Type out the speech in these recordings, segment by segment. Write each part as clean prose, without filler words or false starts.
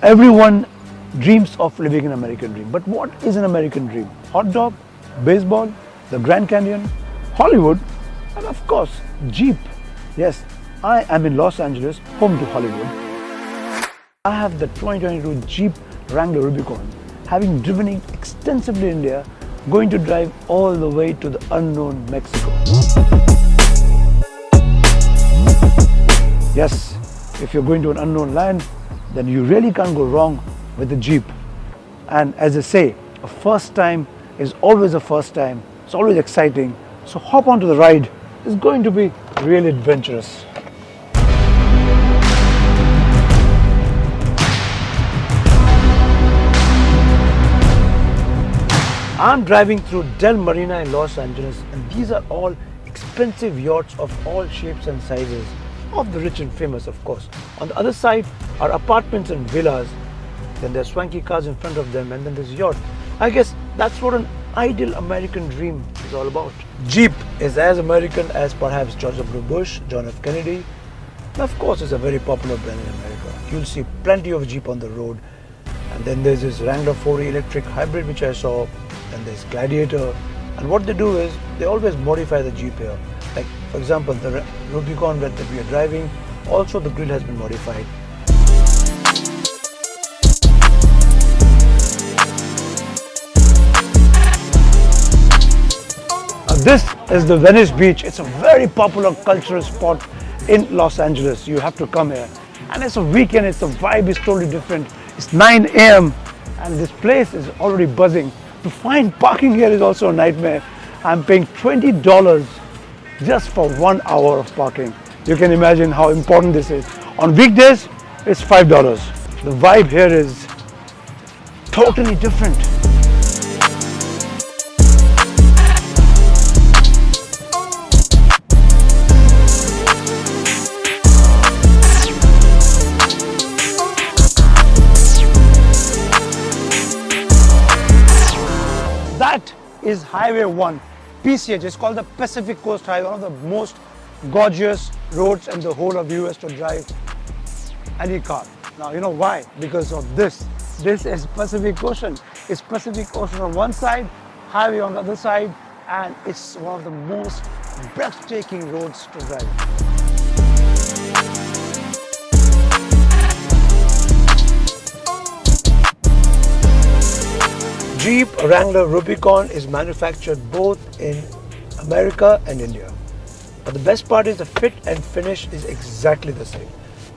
Everyone dreams of living an American dream. But what is an American dream? Hot dog, baseball, the Grand Canyon, Hollywood, and of course, Jeep. Yes, I am in Los Angeles, home to Hollywood. I have the 2022 Jeep Wrangler Rubicon, having driven it extensively in India, going to drive all the way to the unknown Mexico. Yes, if you're going to an unknown land, then you really can't go wrong with the Jeep. And as they say, a first time is always a first time. It's always exciting. So hop onto the ride. It's going to be really adventurous. I'm driving through Del Marina in Los Angeles, and these are all expensive yachts of all shapes and sizes, of the rich and famous, of course. On the other side are apartments and villas. Then there's swanky cars in front of them, and then there's yacht. I guess that's what an ideal American dream is all about. Jeep is as American as perhaps George W. Bush, John F. Kennedy. And of course, it's a very popular brand in America. You'll see plenty of Jeep on the road. And then there's this Wrangler 4E electric hybrid which I saw. And there's Gladiator. And what they do is they always modify the Jeep here. Like, for example, the Rubicon that we are driving, also the grille has been modified. This is the Venice Beach. It's a very popular cultural spot in Los Angeles. You have to come here. And it's a weekend, the vibe is totally different. It's 9 a.m. and this place is already buzzing. To find parking here is also a nightmare. I'm paying $20 just for 1 hour of parking. You can imagine how important this is. On weekdays, it's $5. The vibe here is totally different. That is Highway 1, PCH. It's called the Pacific Coast Highway, one of the most gorgeous roads in the whole of the US to drive any car. Now, you know why? Because of this. This is Pacific Ocean. It's Pacific Ocean on one side, highway on the other side, and it's one of the most breathtaking roads to drive. Jeep Wrangler Rubicon is manufactured both in America and India. But the best part is the fit and finish is exactly the same.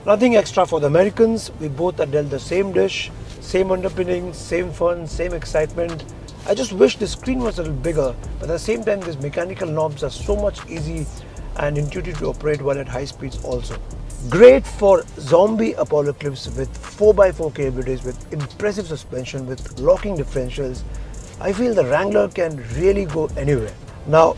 Nothing extra for the Americans. We both are dealt the same dish, same underpinnings, same fun, same excitement. I just wish the screen was a little bigger, but at the same time these mechanical knobs are so much easy and intuitive to operate while at high speeds also. Great for zombie apocalypse with 4x4 capabilities, with impressive suspension, with locking differentials. I feel the Wrangler can really go anywhere. Now,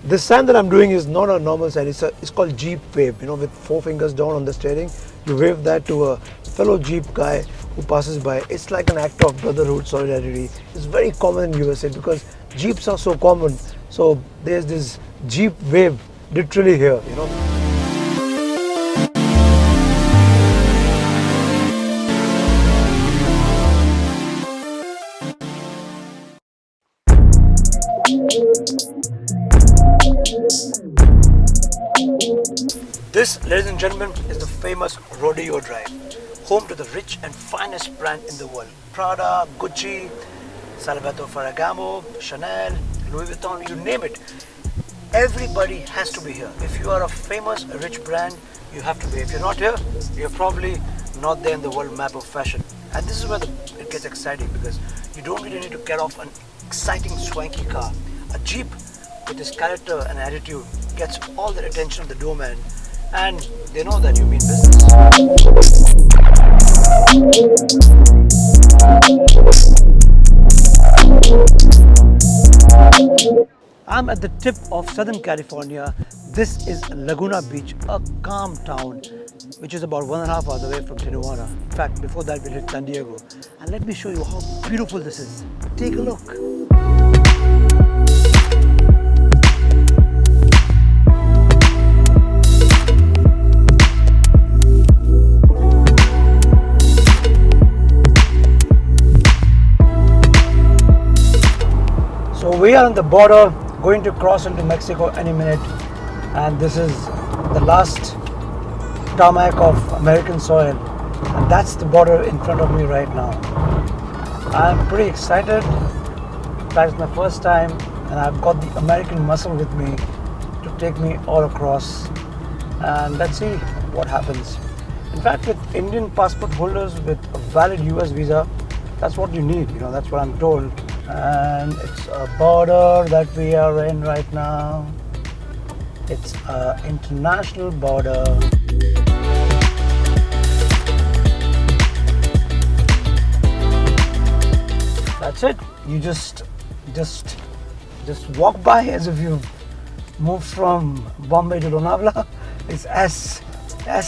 this sign that I'm doing is not a normal sign. It's called Jeep Wave. You know, with 4 fingers down on the steering, you wave that to a fellow Jeep guy who passes by. It's like an act of brotherhood, solidarity. It's very common in USA because Jeeps are so common. So there's this Jeep Wave literally here, you know. This, ladies and gentlemen, is the famous Rodeo Drive, home to the rich and finest brand in the world. Prada, Gucci, Salvatore Ferragamo, Chanel, Louis Vuitton, you name it. Everybody has to be here. If you are a famous, rich brand, you have to be. If you're not here, you're probably not there in the world map of fashion. And this is where it gets exciting, because you don't really need to get off an exciting, swanky car. A Jeep with its character and attitude gets all the attention of the doorman, and they know that you mean business. I'm at the tip of Southern California. This is Laguna Beach, a calm town which is about 1.5 hours away from Tijuana. In fact, before that we hit San Diego. And let me show you how beautiful this is. Take a look. we are on the border, going to cross into Mexico any minute, and this is the last tarmac of American soil, and that's the border in front of me right now. I'm pretty excited. In fact, it's my first time, and I've got the American muscle with me to take me all across, and let's see what happens. In fact, with Indian passport holders with a valid US visa, that's what you need, that's what I'm told. And it's a border that we are in right now. It's an international border. That's it. You just walk by as if you moved from Bombay to Lonavala. It's as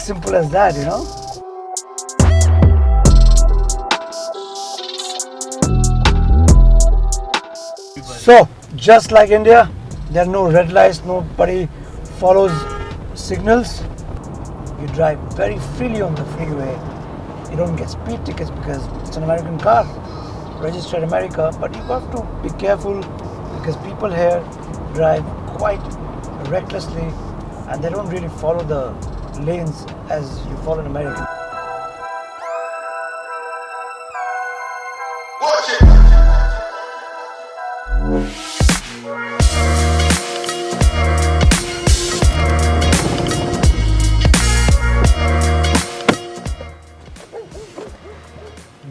simple as that, So, just like India, there are no red lights, nobody follows signals. You drive very freely on the freeway. You don't get speed tickets because it's an American car, registered America, but you have to be careful because people here drive quite recklessly and they don't really follow the lanes as you follow in America. Watch it!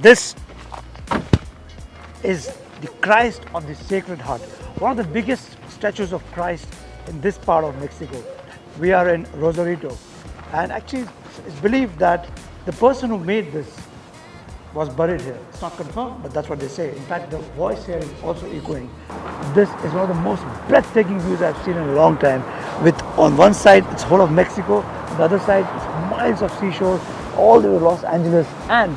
This is the Christ of the Sacred Heart, one of the biggest statues of Christ in this part of Mexico. We are in Rosarito, and actually it's believed that the person who made this was buried here. It's not confirmed, but that's what they say. In fact, the voice here is also echoing. This is one of the most breathtaking views I've seen in a long time. With on one side, it's whole of Mexico, on the other side, it's miles of seashore, all the way to Los Angeles, and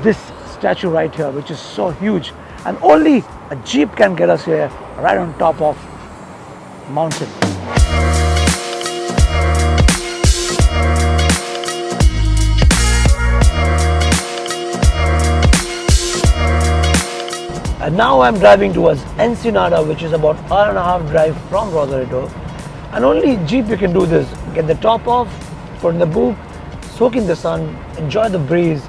this statue right here, which is so huge, and only a jeep can get us here, right on top of mountain. And now I'm driving towards Ensenada, which is about an hour and a half drive from Rosarito. And only jeep you can do this. Get the top off, put in the boot, soak in the sun, enjoy the breeze.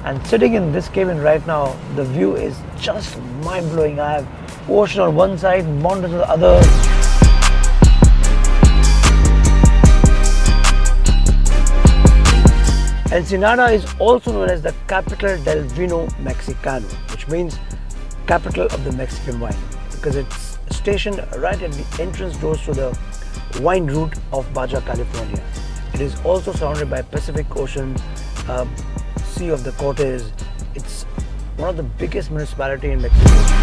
And sitting in this cabin right now, the view is just mind-blowing. I have ocean on one side, mountains on the other. Ensenada is also known as the capital del vino mexicano, which means capital of the Mexican wine, because it's stationed right at the entrance doors to the wine route of Baja California. It is also surrounded by Pacific Ocean, Sea of the Cortez. It's one of the biggest municipalities in Mexico.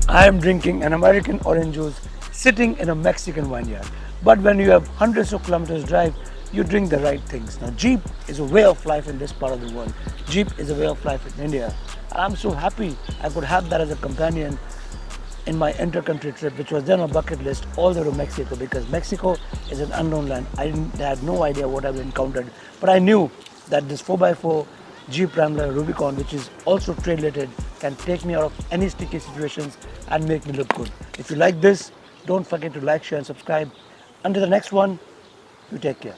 I am drinking an American orange juice sitting in a Mexican vineyard. But when you have hundreds of kilometers drive, you drink the right things. Now, Jeep is a way of life in this part of the world. Jeep is a way of life in India. And I'm so happy I could have that as a companion in my inter-country trip, which was then on a bucket list all the way to Mexico, because Mexico is an unknown land. I had no idea what I've encountered, but I knew that this 4x4 Jeep Wrangler Rubicon, which is also trade-related, can take me out of any sticky situations and make me look good. If you like this, don't forget to like, share and subscribe. Until the next one, you take care.